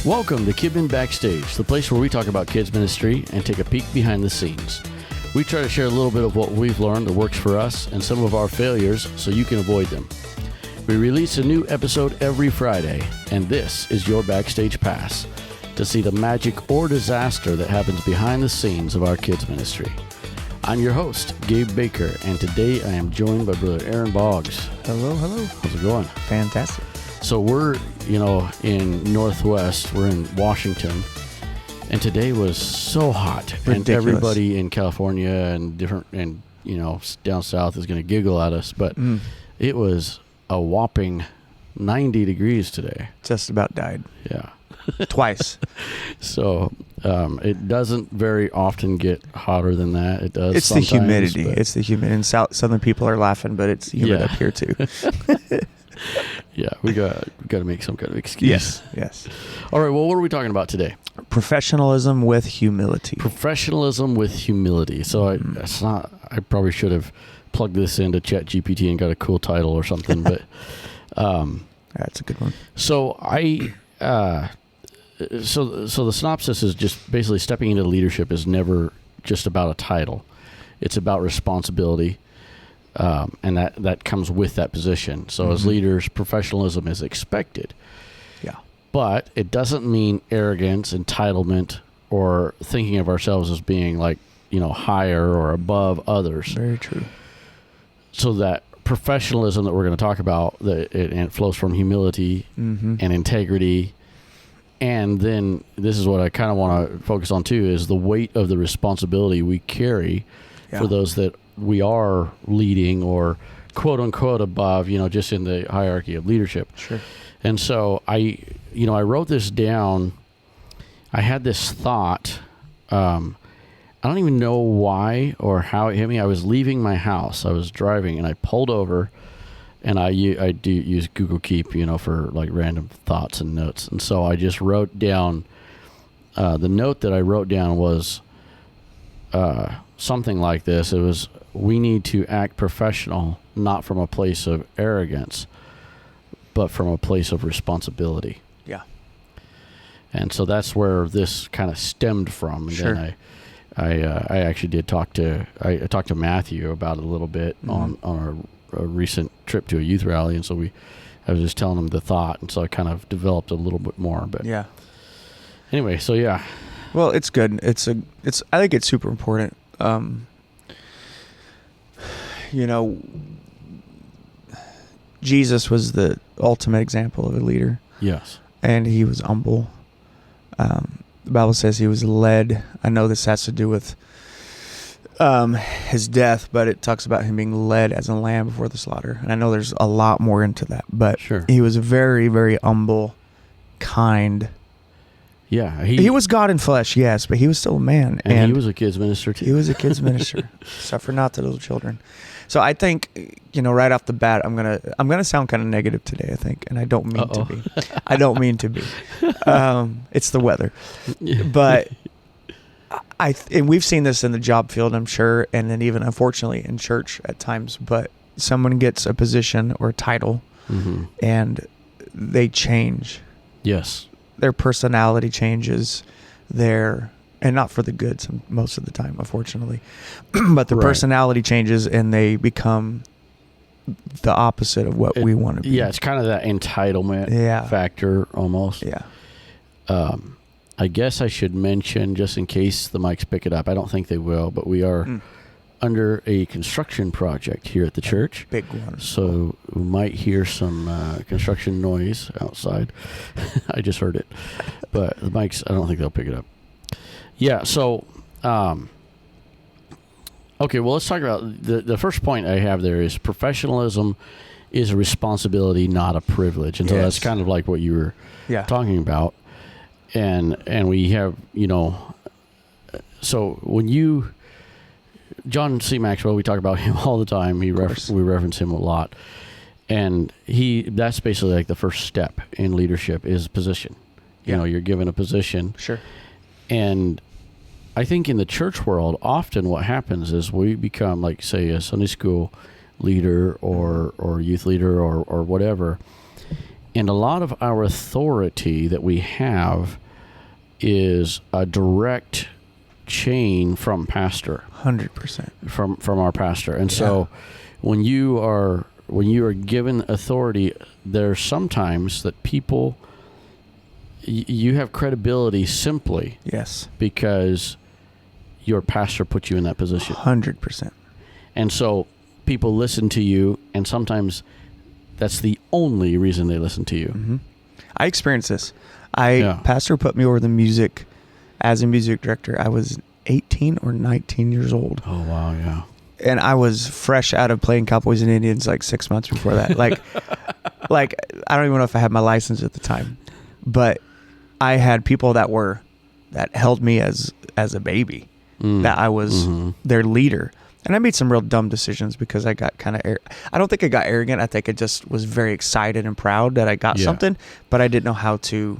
Welcome to Kidmin Backstage, the place where we talk about kids ministry and take a peek behind the scenes. We try to share a little bit of what we've learned that works for us and some of our failures so you can avoid them. We release a new episode every Friday, and this is your backstage pass to see the magic or disaster that happens behind the scenes of our kids ministry. I'm your host, Gabe Baker, and today I am joined by Brother Aaron Boggs. Hello. How's it going? Fantastic. So we're, in Northwest, we're in Washington, and today was so hot. Ridiculous. And everybody in California and down south is going to giggle at us, but it was a whopping 90 degrees today. Just about died. Yeah. Twice. So it doesn't very often get hotter than that. It does. It's the humidity. It's the humidity. And southern people are laughing, but it's humid up here too. Yeah, we got to make some kind of excuse. Yes. All right. Well, what are we talking about today? Professionalism with humility. Professionalism with humility. So I probably should have plugged this into ChatGPT and got a cool title or something, but that's a good one. So So the synopsis is just basically stepping into leadership is never just about a title. It's about responsibility, and that comes with that position. So as leaders, professionalism is expected. Yeah. But it doesn't mean arrogance, entitlement, or thinking of ourselves as being higher or above others. Very true. So that professionalism that we're going to talk about, it flows from humility and integrity. And then this is what I kind of want to focus on too, is the weight of the responsibility we carry for those that we are leading or quote unquote above, just in the hierarchy of leadership. Sure. And so I wrote this down. I had this thought. I don't even know why or how it hit me. I was leaving my house. I was driving and I pulled over. And I do use Google Keep, for like random thoughts and notes. And so I just wrote down, the note that I wrote down was something like this. It was, we need to act professional, not from a place of arrogance, but from a place of responsibility. Yeah. And so that's where this kind of stemmed from. And sure. Then I actually did talk to Matthew about it a little bit on a recent trip to a youth rally, and so I was just telling him the thought, and so I kind of developed a little bit more. But yeah. Anyway, so yeah. Well, it's good. I think it's super important. Jesus was the ultimate example of a leader. Yes. And he was humble. The Bible says he was led. I know this has to do with his death, but it talks about him being led as a lamb before the slaughter. And I know there's a lot more into that, but sure. He was very, very humble, kind. Yeah. He was God in flesh, yes, but he was still a man. And he was a kids minister too. He was a kids minister. Suffer not the little children. So I think, right off the bat, I'm gonna sound kind of negative today, I think, and I don't mean to be. I don't mean to be. It's the weather. But and we've seen this in the job field, I'm sure, and then even unfortunately in church at times. But someone gets a position or a title, and they change. Yes, their personality changes. And not for the good most of the time, unfortunately. But their personality changes, and they become the opposite of what we want to be. Yeah, it's kind of that entitlement factor almost. Yeah. I guess I should mention, just in case the mics pick it up, I don't think they will, but we are under a construction project here at the church. Big one. So we might hear some construction noise outside. I just heard it. But the mics, I don't think they'll pick it up. Yeah, so, okay, well, let's talk about the first point I have there is professionalism is a responsibility, not a privilege. And so that's kind of like what you were talking about. And we have, so when John C. Maxwell, we talk about him all the time. We reference him a lot. And that's basically like the first step in leadership is position. You're given a position. Sure. And I think in the church world, often what happens is we become like, say, a Sunday school leader or youth leader or whatever. And a lot of our authority that we have is a direct chain from pastor. 100%. From our pastor. And so when you are given authority, there's sometimes that people, you have credibility simply because your pastor put you in that position. 100%. And so people listen to you, and sometimes that's the only reason they listen to you. Mm-hmm. I experienced this. Pastor put me over the music as a music director. I was 18 or 19 years old. Oh, wow, yeah. And I was fresh out of playing Cowboys and Indians like 6 months before that. Like I don't even know if I had my license at the time, but I had people that held me as a baby, that I was their leader. And I made some real dumb decisions because I got kind of, I don't think I got arrogant. I think I just was very excited and proud that I got something, but I didn't know how to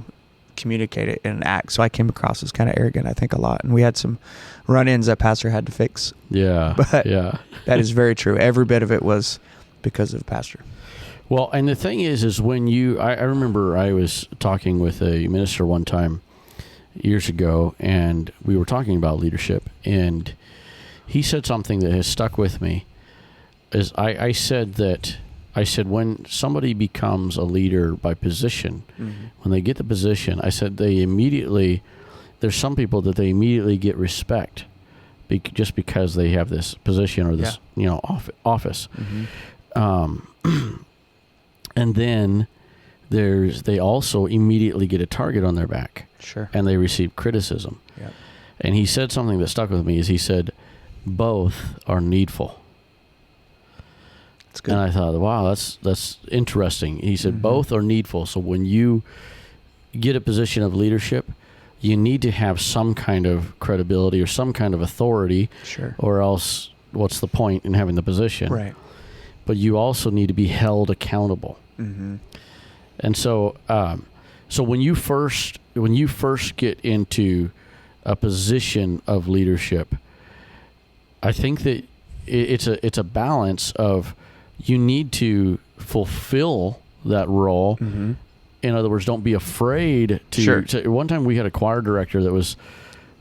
communicate it in an act. So I came across as kind of arrogant, I think, a lot. And we had some run-ins that pastor had to fix. Yeah. But that is very true. Every bit of it was because of pastor. Well, and the thing is when I remember I was talking with a minister one time years ago, and we were talking about leadership, and he said something that has stuck with me. Is I said when somebody becomes a leader by position, when they get the position, I said there's some people that they immediately get respect just because they have this position or this office. And then they also immediately get a target on their back. Sure. And they receive criticism. Yep. And he said something that stuck with me, is he said, both are needful. That's good. And I thought, wow, that's interesting. He said, both are needful. So when you get a position of leadership, you need to have some kind of credibility or some kind of authority. Sure. Or else what's the point in having the position? Right. But you also need to be held accountable. And so so when you first get into a position of leadership, I think that it's a balance of, you need to fulfill that role. In other words, don't be afraid to. Sure. One time we had a choir director that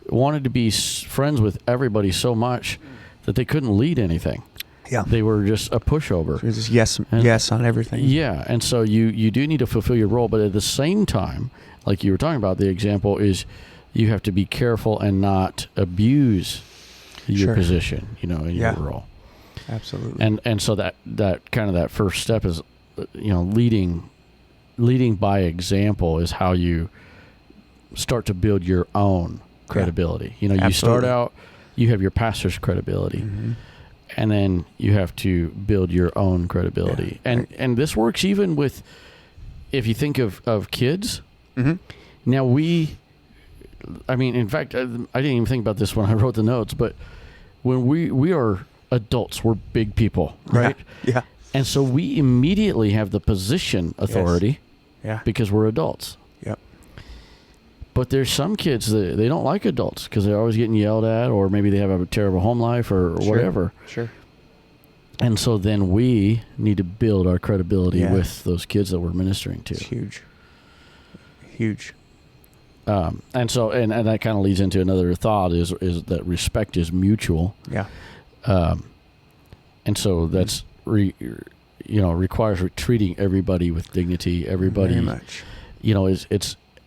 wanted to be friends with everybody so much that they couldn't lead anything. Yeah. They were just a pushover. So just yes on everything. Yeah. And so you do need to fulfill your role, but at the same time, like you were talking about, the example is you have to be careful and not abuse your position, in your role. Absolutely. And so that kind of that first step is, leading by example is how you start to build your own credibility. You start out, you have your pastor's credibility, and then you have to build your own credibility. And this works even with, if you think of kids. Now in fact, I didn't even think about this when I wrote the notes, but when we are adults, we're big people, right? Yeah. And so we immediately have the position authority because we're adults. Yep. But there's some kids that they don't like adults because they're always getting yelled at, or maybe they have a terrible home life or whatever. Sure. And so then we need to build our credibility with those kids that we're ministering to. It's huge. And so, and that kind of leads into another thought is that respect is mutual. Yeah. And so that's requires treating everybody with dignity. Everybody, very much.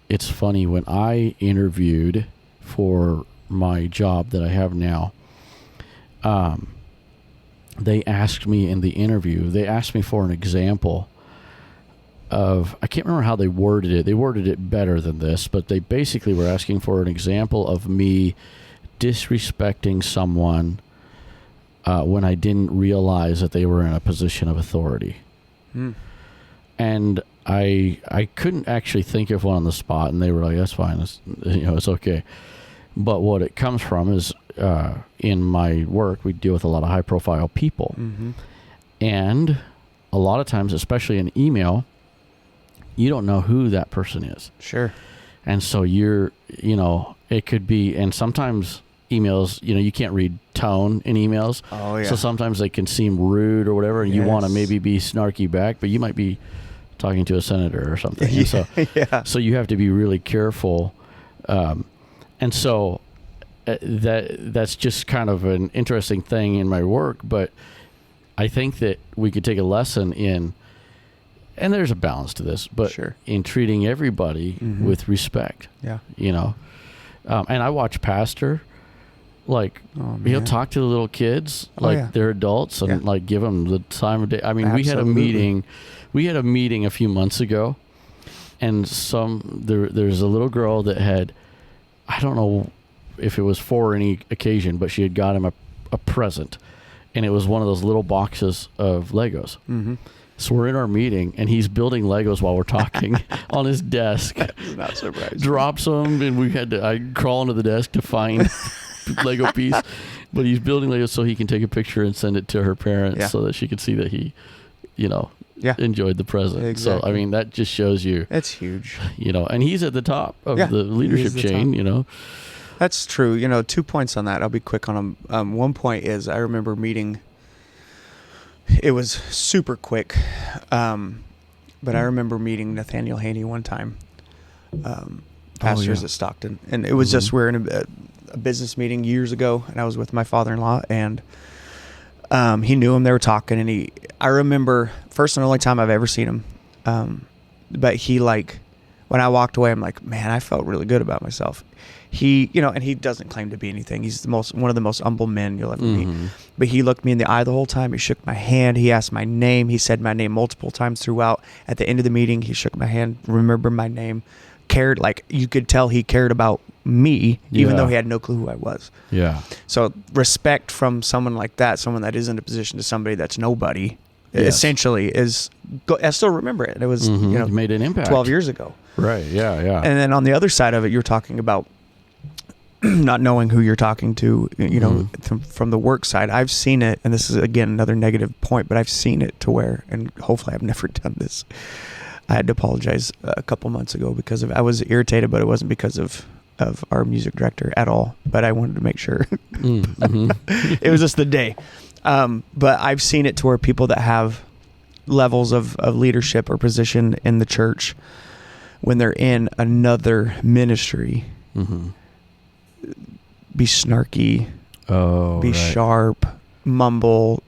It's funny, when I interviewed for my job that I have now, they asked me in the interview, for an example of, I can't remember how they worded it. They worded it better than this, but they basically were asking for an example of me disrespecting someone when I didn't realize that they were in a position of authority. And I couldn't actually think of one on the spot, and they were like, that's fine, it's okay. But what it comes from is, in my work, we deal with a lot of high profile people. And a lot of times, especially in email, you don't know who that person is. Sure. And so it could be, and sometimes emails, you can't read tone in emails. Oh, yeah. So sometimes they can seem rude or whatever, and you want to maybe be snarky back, but you might be talking to a senator or something. And so, so you have to be really careful. And so that's just kind of an interesting thing in my work. But I think that we could take a lesson in, and there's a balance to this, but in treating everybody with respect. You know, and I watch Pastor. Like, he'll talk to the little kids like they're adults and like give them the time of day. I mean, Absolutely. we had a meeting a few months ago, and there's a little girl that had, I don't know if it was for any occasion, but she had got him a present, and it was one of those little boxes of Legos. So we're in our meeting, and he's building Legos while we're talking on his desk. That's not surprising. Drops them, and I crawl into the desk to find Lego piece, but he's building Legos so he can take a picture and send it to her parents so that she can see that he, enjoyed the present. Exactly. So, I mean, that just shows you. It's huge. And he's at the top of the leadership chain, That's true. 2 points on that. I'll be quick on them. One point is I remember meeting, it was super quick, but I remember meeting Nathaniel Haney one time, pastors at Stockton. And it was just, we're in a business meeting years ago, and I was with my father-in-law, and he knew him. They were talking, and I remember, first and only time I've ever seen him, but he, like, when I walked away, I'm like, man, I felt really good about myself. He, and he doesn't claim to be anything. He's one of the most humble men you'll ever meet. But he looked me in the eye the whole time. He shook my hand. He asked my name. He said my name multiple times throughout. At the end of the meeting, he shook my hand, remembered my name, cared. Like, you could tell he cared about me, even though he had no clue who I was. So respect from someone like that, someone that is in a position to somebody that's nobody, essentially I still remember it. It was, it made an impact 12 years ago. Right. Yeah. And then on the other side of it, you're talking about not knowing who you're talking to, from the work side. I've seen it, and this is, again, another negative point, but I've seen it to where, and hopefully I've never done this. I had to apologize a couple months ago because I was irritated, but it wasn't because of our music director at all, but I wanted to make sure. It was just the day. But I've seen it to where people that have levels of leadership or position in the church, when they're in another ministry, be snarky, be sharp, mumble,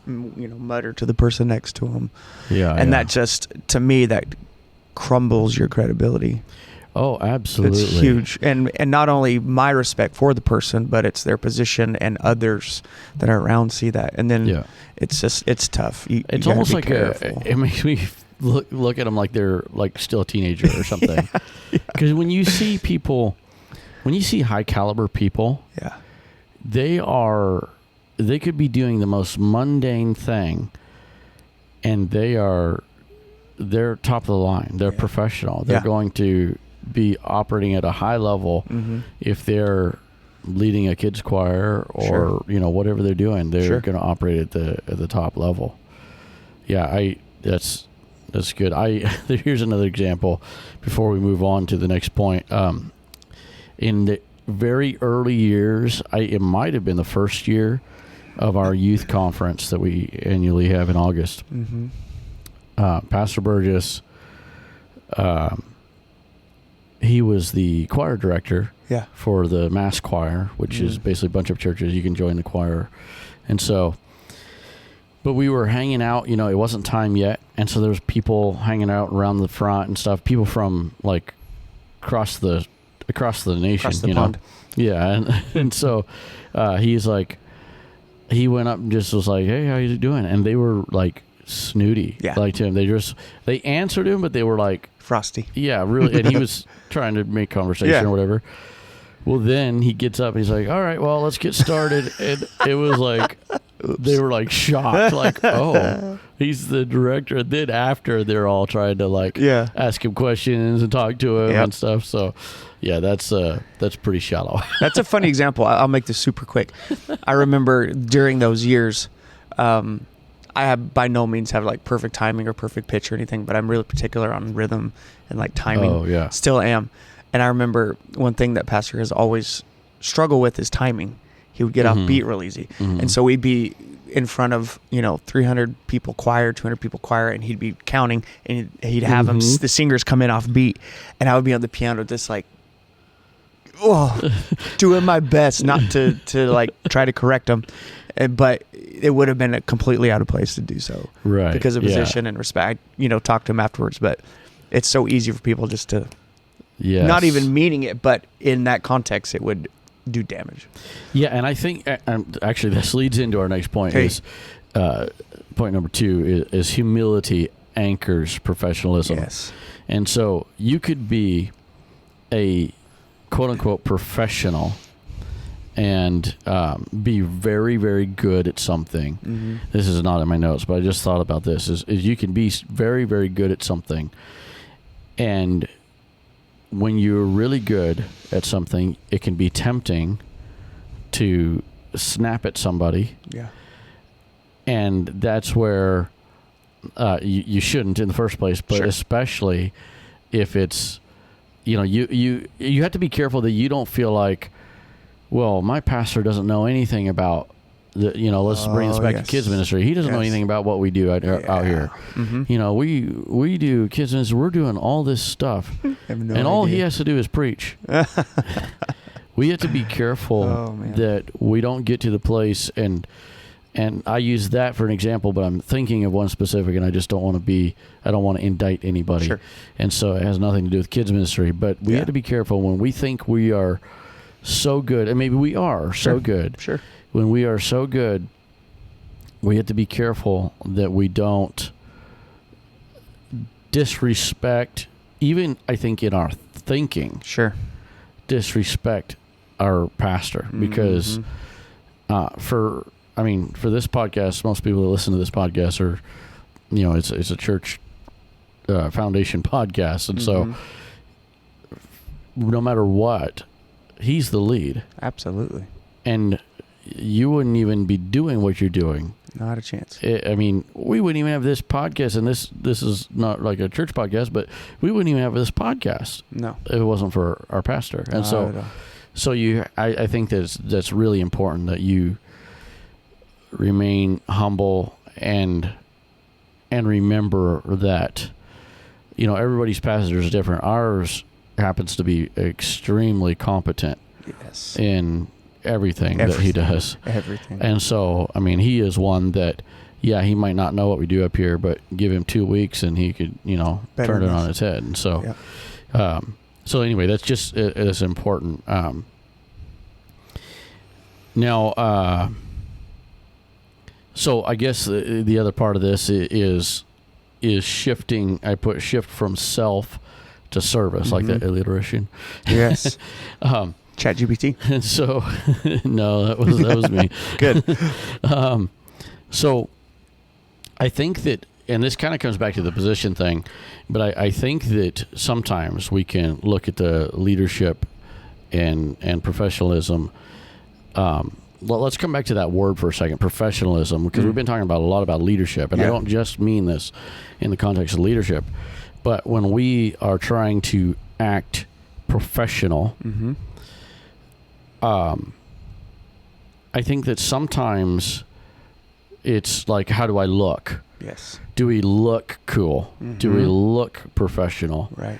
mutter to the person next to them. That just, to me, that crumbles your credibility. Oh, absolutely. It's huge. And not only my respect for the person, but it's their position, and others that are around see that. And then it's just, it's tough. It's almost like it makes me look at them like they're like still a teenager or something. Because when you see people, when you see high caliber people, they could be doing the most mundane thing, and they're top of the line. They're professional. They're going to be operating at a high level. If they're leading a kids choir or whatever they're doing, they're going to operate at the top level. That's good. Here's another example before we move on to the next point. In the very early years, it might have been the first year of our youth conference that we annually have in August. Pastor Burgess, he was the choir director for the mass choir, which is basically a bunch of churches. You can join the choir. And so, but we were hanging out, it wasn't time yet. And so there was people hanging out around the front and stuff, people from like across the nation, across the pond. And so he's like, he went up and just was like, hey, how you doing? And they were like snooty, like to him. They answered him, but they were like frosty. Yeah, really. And he was trying to make conversation or whatever. Well, then he gets up and he's like, all right, well, let's get started. And it was like, they were like shocked, like, oh, he's the director. And then after, they're all trying to like ask him questions and talk to him and stuff. So that's pretty shallow. That's a funny example. I'll make this super quick. I remember during those years, I have by no means have like perfect timing or perfect pitch or anything, but I'm really particular on rhythm and like timing. Oh, yeah. Still am. And I remember one thing that Pastor has always struggled with is timing. He would get off beat real easy. And so we'd be in front of 300 people choir, 200 people choir, and he'd be counting, and he'd have them, the singers come in off beat, and I would be on the piano just like, doing my best not to like try to correct them, but it would have been completely out of place to do so, right? Because of position and respect. Talk to him afterwards, but it's so easy for people just to, not even meaning it, but in that context, it would do damage. Yeah, and I think actually this leads into our next point. Is point number 2 is humility anchors professionalism. Yes, and so you could be a quote unquote professional and be very, very good at something. This is not in my notes, but I just thought about this. Is you can be very, very good at something, and when you're really good at something, it can be tempting to snap at somebody. Yeah. And that's where you shouldn't in the first place, but especially if it's, you have to be careful that you don't feel like, well, my pastor doesn't know anything about let's bring this back to kids ministry. He doesn't know anything about what we do out here. We do kids ministry. We're doing all this stuff, and all he has to do is preach. We have to be careful that we don't get to the place, and I use that for an example, but I'm thinking of one specific, and I just don't want to indict anybody. Sure. And so it has nothing to do with kids ministry, but we have to be careful when we think we are so good, and maybe we are so good. Sure. When we are so good, we have to be careful that we don't disrespect, even I think in our thinking, disrespect our pastor. Because for this podcast, most people that listen to this podcast are, it's a church foundation podcast. And so no matter what, he's the lead. Absolutely. And you wouldn't even be doing what you're doing. Not a chance. We wouldn't even have this podcast, and this is not like a church podcast, but we wouldn't even have this podcast. No, if it wasn't for our pastor. And I think that's really important that you remain humble and remember that everybody's pastor is different. Ours happens to be extremely competent. Yes. In everything that he does. Everything. And so, he is one that, he might not know what we do up here, but give him 2 weeks and he could, turn it on its head. And so, so anyway, that's just, it's important. Now, so I guess the other part of this is shifting. I put shift from self to service, like that alliteration. Yes. ChatGPT. And so, no, that was me. Good. So I think that, and this kind of comes back to the position thing, but I think that sometimes we can look at the leadership and professionalism. Let's come back to that word for a second, professionalism, because we've been talking a lot about leadership, and I don't just mean this in the context of leadership, but when we are trying to act professional, I think that sometimes it's like, how do I look? Yes. Do we look cool? Do we look professional? Right.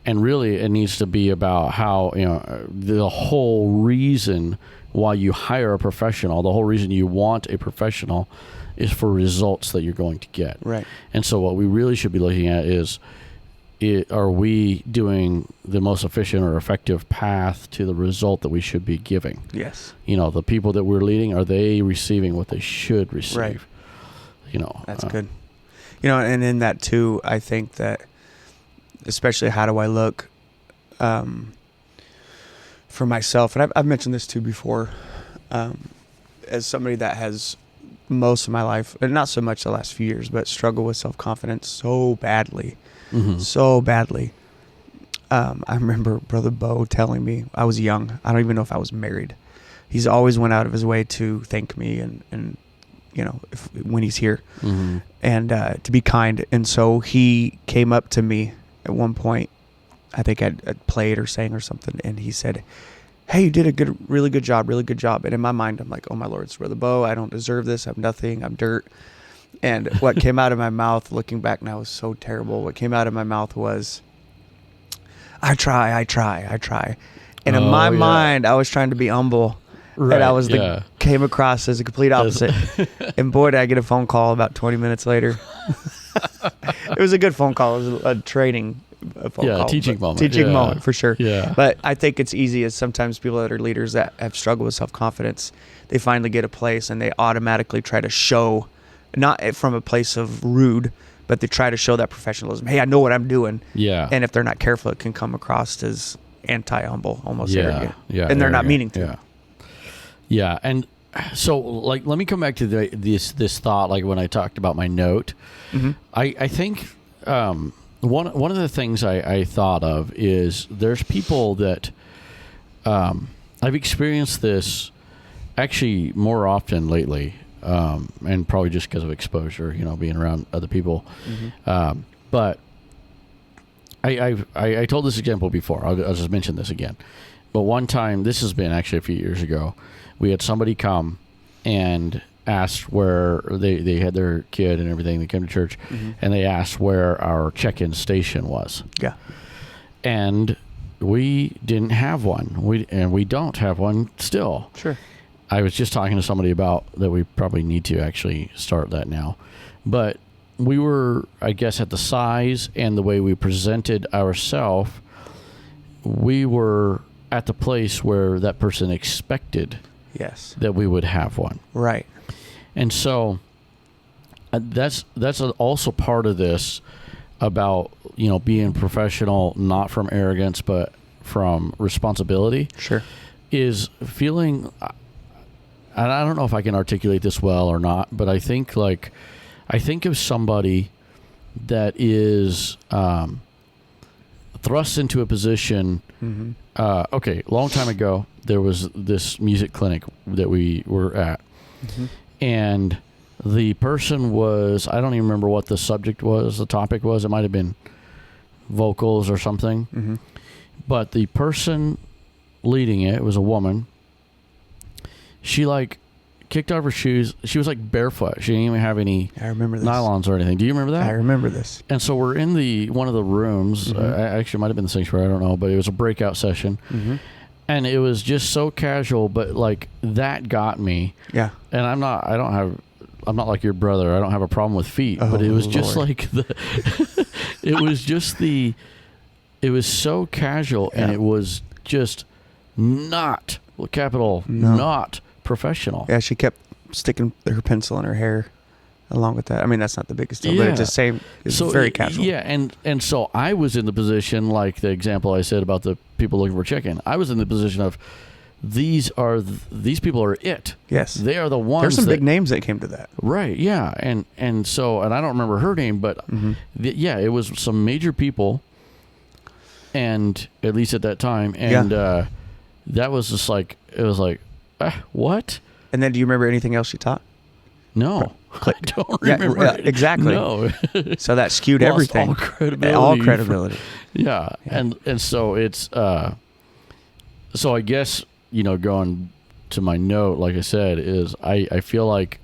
And really, it needs to be about how, the whole reason why you hire a professional, the whole reason you want a professional is for results that you're going to get. Right. And so what we really should be looking at is, are we doing the most efficient or effective path to the result that we should be giving? Yes. The people that we're leading, are they receiving what they should receive? Right. That's good. And in that too, I think that, especially how do I look, for myself, and I've mentioned this too before, as somebody that has most of my life, and not so much the last few years, but struggled with self-confidence so badly. So badly. I remember Brother Bo telling me, I was young, I don't even know if I was married. He's always went out of his way to thank me and when he's here, and to be kind. And so he came up to me at one point, I think I'd played or sang or something, and he said, hey, you did a really good job. And in my mind, I'm like, oh my Lord, swear the bow. I don't deserve this. I'm nothing. I'm dirt. And what came out of my mouth, looking back now, was so terrible. What came out of my mouth was, I try. And in my mind, I was trying to be humble. Right, and I was came across as a complete opposite. And boy, did I get a phone call about 20 minutes later. It was a good phone call. It was a training phone call. Teaching moment. Teaching moment, for sure. Yeah. But I think it's easy as sometimes people that are leaders that have struggled with self-confidence, they finally get a place and they automatically try to show, not from a place of rude, but they try to show that professionalism. Hey, I know what I'm doing. Yeah. And if they're not careful, it can come across as anti-humble, almost arrogant. Yeah. And they're not meaning to. Yeah. Yeah. And so, like, let me come back to this thought, like when I talked about my note. Mm-hmm. I think one of the things I thought of is there's people that I've experienced this actually more often lately, and probably just because of exposure, being around other people. Mm-hmm. But I told this example before. I'll just mention this again. But one time, this has been actually a few years ago, we had somebody come and asked where they had their kid and everything. They came to church, mm-hmm. and they asked where our check-in station was. Yeah. And we didn't have one. We don't have one still. Sure. I was just talking to somebody about that. We probably need to actually start that now. But we were, I guess, at the size and the way we presented ourselves, we were at the place where that person expected that we would have one. Right. And so that's also part of this about, being professional, not from arrogance, but from responsibility. Sure. Is feeling, and I don't know if I can articulate this well or not, but I think of somebody that is thrust into a position. Mm-hmm. Long time ago, there was this music clinic that we were at. Mm-hmm. And the person was, I don't even remember what the subject was, the topic was. It might have been vocals or something. Mm-hmm. But the person leading it was a woman. She kicked off her shoes. She was barefoot. She didn't even have any nylons or anything. Do you remember that? I remember this. And so we're in one of the rooms. Mm-hmm. Actually, it might have been the sanctuary. I don't know. But it was a breakout session. Mm-hmm. And it was just so casual, but that got me. Yeah. And I'm not like your brother. I don't have a problem with feet, but it was just it was so casual, and it was just not professional. Yeah, she kept sticking her pencil in her hair along with that. I mean, that's not the biggest deal, but it's just it's very casual. Yeah, and so I was in the position, like the example I said about the people looking for chicken. I was in the position of these people are it. Yes. They are the ones. There's some big names that came to that. Right, yeah. And I don't remember her name, but mm-hmm. It was some major people, and at least at that time, and that was just what? And then do you remember anything else she taught? No. I don't remember. Yeah, exactly. No. So that skewed everything. All credibility. Yeah. And so it's so I guess, going to my note, like I said, is I feel like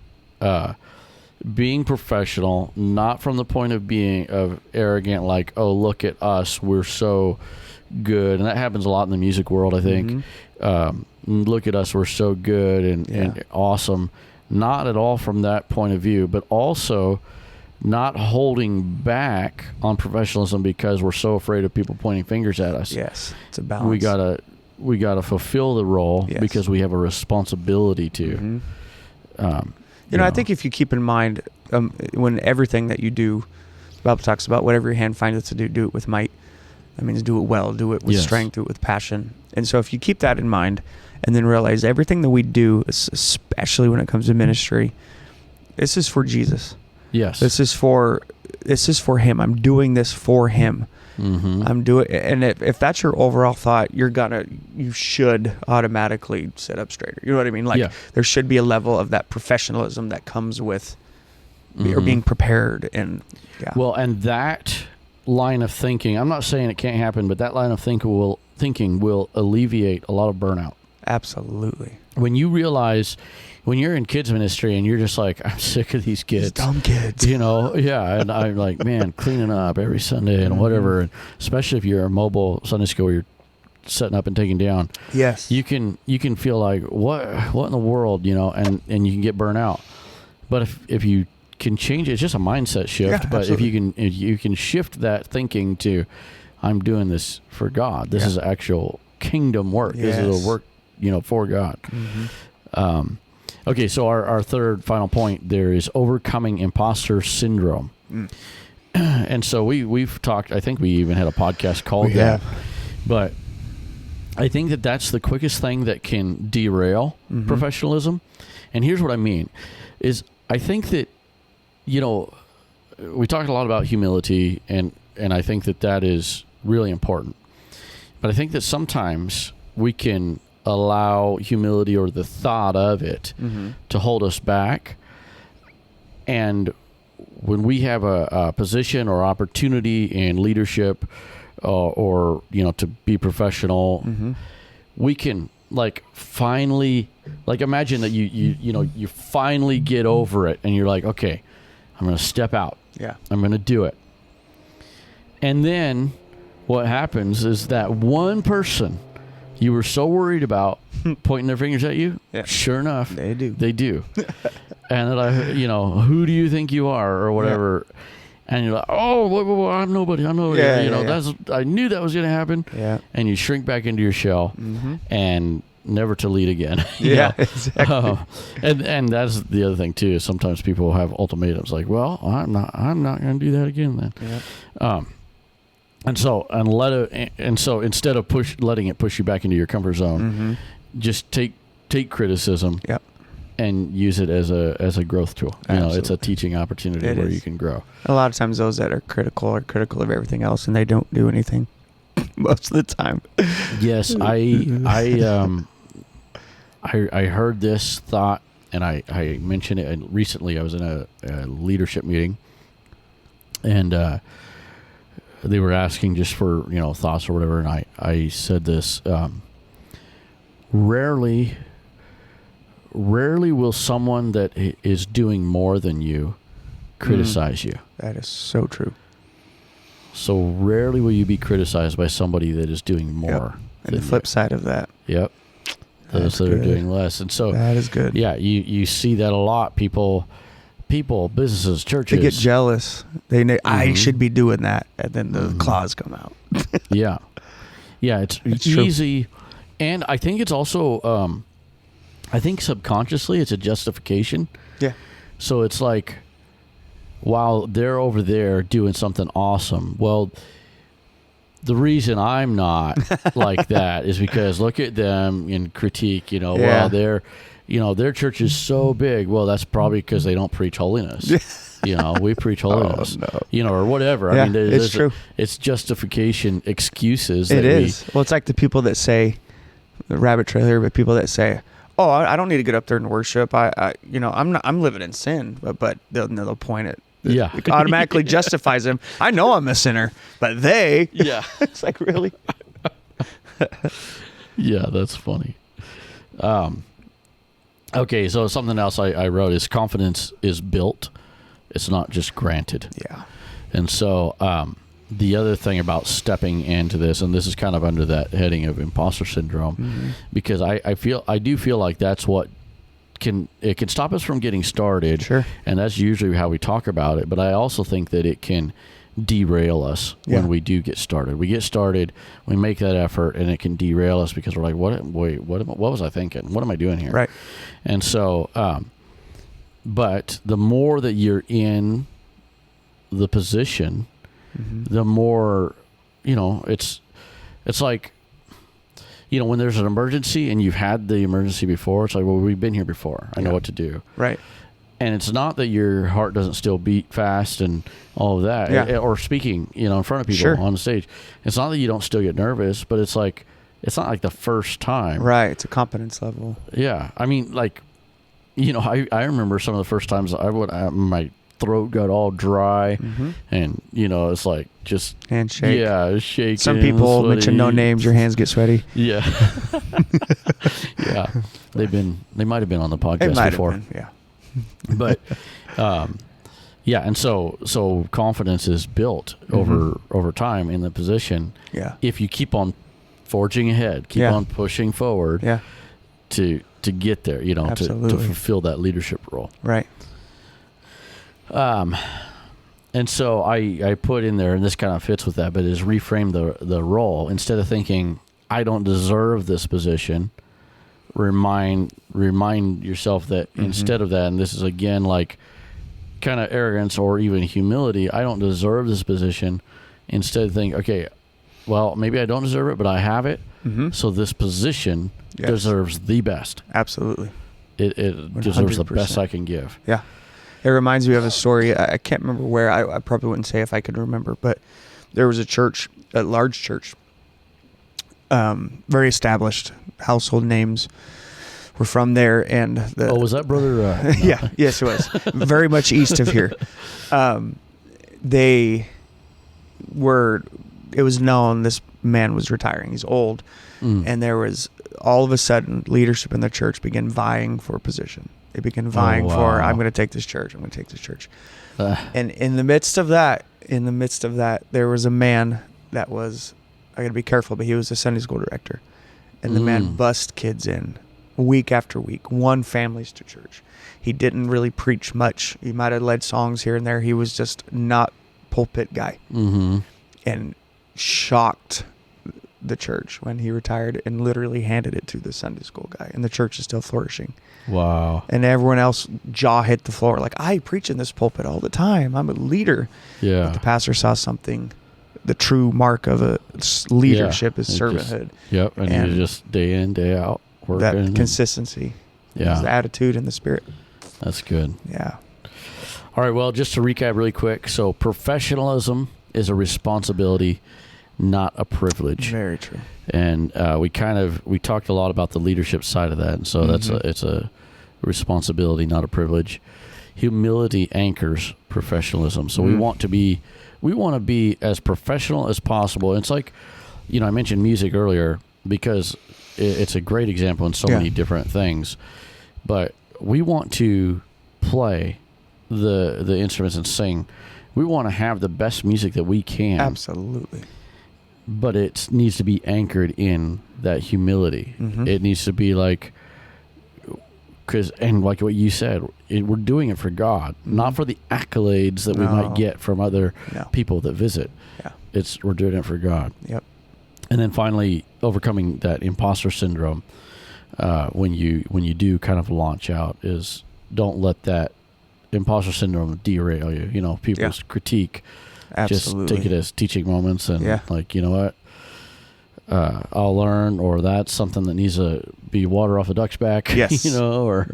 being professional, not from the point of being arrogant, like, oh, look at us, we're so good. And that happens a lot in the music world, I think. Mm-hmm. Look at us, we're so good and awesome. Not at all from that point of view, but also not holding back on professionalism because we're so afraid of people pointing fingers at us. Yes, it's a balance. We gotta fulfill the role because we have a responsibility to. Mm-hmm. I think if you keep in mind when everything that you do, the Bible talks about whatever your hand finds to do it with might. That means do it well, do it with strength, do it with passion. And so if you keep that in mind and then realize everything that we do, especially when it comes to ministry, this is for Jesus. Yes. This is for him. I'm doing this for him. Mm-hmm. And if that's your overall thought, you should automatically sit up straighter. You know what I mean? There should be a level of that professionalism that comes with or being prepared. And well, and that, line of thinking, I'm not saying it can't happen, but that line of thinking will alleviate a lot of burnout. Absolutely. When you realize, when you're in kids ministry and you're just like, I'm sick of these kids. These dumb kids. Yeah. And I'm like, man, cleaning up every Sunday and whatever. And especially if you're a mobile Sunday school where you're setting up and taking down. Yes. You can feel like, what in the world, and you can get burnt out. But if you can change it, it's just a mindset shift. Yeah, but absolutely. if you can shift that thinking to, I'm doing this for God. This is actual kingdom work. Yes. This is a work, for God. Mm-hmm. Okay, so our third final point there is overcoming imposter syndrome. And so we've talked, I think we even had a podcast called that. But I think that's the quickest thing that can derail professionalism. And here's what I mean, is I think that, we talked a lot about humility, and I think that is really important. But I think that sometimes we can allow humility or the thought of it to hold us back. And when we have a position or opportunity in leadership or to be professional, we can finally imagine that you finally get over it and you're like, okay, I'm going to step out. Yeah. I'm going to do it. And then what happens is that one person you were so worried about pointing their fingers at you, sure enough, They do. And then who do you think you are or whatever? Yeah. And you're like, oh, I'm nobody. I'm nobody. I knew that was going to happen. Yeah. And you shrink back into your shell and never to lead again. Exactly. And that's the other thing too. Is sometimes people have ultimatums like, well, I'm not going to do that again then. Yeah. And so instead of letting it push you back into your comfort zone, just take criticism. Yep. And use it as a growth tool. It's a teaching opportunity where you can grow. A lot of times those that are critical of everything else, and they don't do anything most of the time. Yes, I heard this thought, and I mentioned it recently. I was in a leadership meeting, and they were asking just for thoughts or whatever, and I said this: rarely will someone that is doing more than you criticize you. That is so true. So rarely will you be criticized by somebody that is doing more. And the flip side of that. Yep. Those that are doing less. And so that is good. Yeah, you see that a lot. People, businesses, churches. They get jealous. I should be doing that. And then the claws come out. Yeah. Yeah, it's easy. True. And I think it's also... I think subconsciously it's a justification. Yeah. So it's like, while they're over there doing something awesome, well, the reason I'm not like that is because look at them and critique, well, their church is so big. Well, that's probably because they don't preach holiness. We preach holiness, or whatever. Yeah, I mean, it's true. It's justification, excuses. It is. Well, it's like the people that say, the rabbit trail here, but people that say, oh, I don't need to get up there and worship. I'm living in sin, but they'll point it. Yeah. It automatically justifies them. I know I'm a sinner, but they. Yeah. It's like, really? Yeah, that's funny. Okay, so something else I wrote is confidence is built. It's not just granted. Yeah. And so the other thing about stepping into this, and this is kind of under that heading of imposter syndrome, because I do feel like that's what can stop us from getting started. Sure. And that's usually how we talk about it. But I also think that it can derail us when we do get started. We get started, we make that effort, and it can derail us because we're like, what was I thinking? What am I doing here? Right. And so, but the more that you're in the position, the more, it's like, when there's an emergency and you've had the emergency before, it's like, well, we've been here before. I know what to do. Right. And it's not that your heart doesn't still beat fast and all of that, or speaking, in front of people on the stage. It's not that you don't still get nervous, but it's like, it's not like the first time. Right. It's a competence level. Yeah. I mean, like, I remember some of the first times my throat got all dry, and it's like just handshake. Yeah, shaking. Some people mention no names. Your hands get sweaty. Yeah, yeah. They might have been on the podcast before. Yeah, but yeah, and so confidence is built over time in the position. Yeah, if you keep on forging ahead, keep on pushing forward. Yeah, to get there, to fulfill that leadership role. Right. And so I put in there, and this kind of fits with that, but is reframe the role. Instead of thinking, I don't deserve this position, remind yourself that instead of that, and this is again like kind of arrogance or even humility, I don't deserve this position. Instead think, okay, well, maybe I don't deserve it, but I have it. So this position deserves the best. Absolutely. It deserves the best I can give. Yeah. It reminds me of a story. I can't remember where. I probably wouldn't say if I could remember, but there was a large church, very established, household names were from there. And was that brother? Yeah. Yes, it was. Very much east of here. It was known this man was retiring. He's old. And there was all of a sudden leadership in the church began vying for a position. They began vying for, I'm going to take this church. I'm going to take this church. And in the midst of that, there was a man that was, I got to be careful, but he was a Sunday school director. And the man bussed kids in week after week, won families to church. He didn't really preach much. He might have led songs here and there. He was just not pulpit guy. And shocked the church when he retired and literally handed it to the Sunday school guy, and the church is still flourishing. Wow. And everyone else jaw hit the floor like, I preach in this pulpit all the time. I'm a leader. Yeah. But the pastor saw something, the true mark of a leadership is servanthood. And you just day in, day out working. That consistency. Yeah. The attitude and the spirit. That's good. Yeah. All right, well, just to recap really quick. So professionalism is a responsibility, not a privilege. Very true. And we talked a lot about the leadership side of that. And so it's a responsibility, not a privilege. Humility anchors professionalism. So we want to be as professional as possible. And it's like, I mentioned music earlier because it's a great example in so many different things. But we want to play the instruments and sing. We want to have the best music that we can. Absolutely. But it needs to be anchored in that humility. It needs to be like, and like what you said, we're doing it for God, not for the accolades that we might get from other people that visit. Yeah. We're doing it for God. Yep. And then finally, overcoming that imposter syndrome when you do kind of launch out is don't let that imposter syndrome derail you. People's critique. Absolutely. Just take it as teaching moments and like, you know what, I'll learn, or that's something that needs to be water off a duck's back, or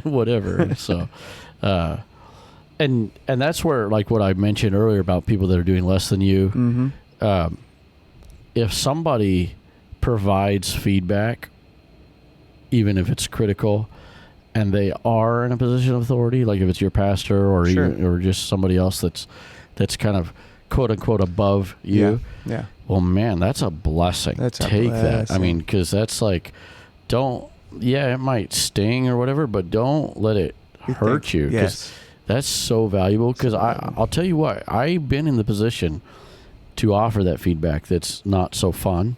whatever. So, and that's where, like what I mentioned earlier about people that are doing less than you, if somebody provides feedback, even if it's critical, and they are in a position of authority, like if it's your pastor or or just somebody else that's kind of quote unquote above you. Yeah. Well, man, that's a blessing. Take that. I mean, because that's like, it might sting or whatever, but don't let it hurt you. Because that's so valuable. Because I'll tell you what, I've been in the position to offer that feedback that's not so fun.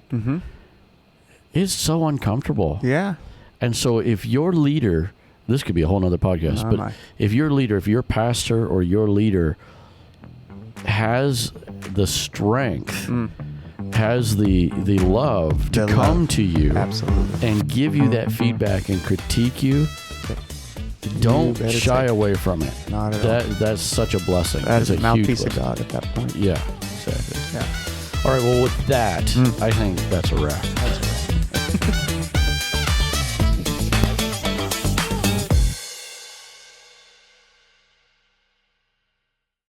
It's so uncomfortable. Yeah. And so if your leader, this could be a whole nother podcast, but if your pastor or your leader has the strength, has the love to come to you and give you that feedback and critique you, don't shy away from it. Not at all. That's such a blessing. That is a mouthpiece of God at that point. Yeah, exactly. Yeah. All right, well, with that, I think that's a wrap. That's a wrap.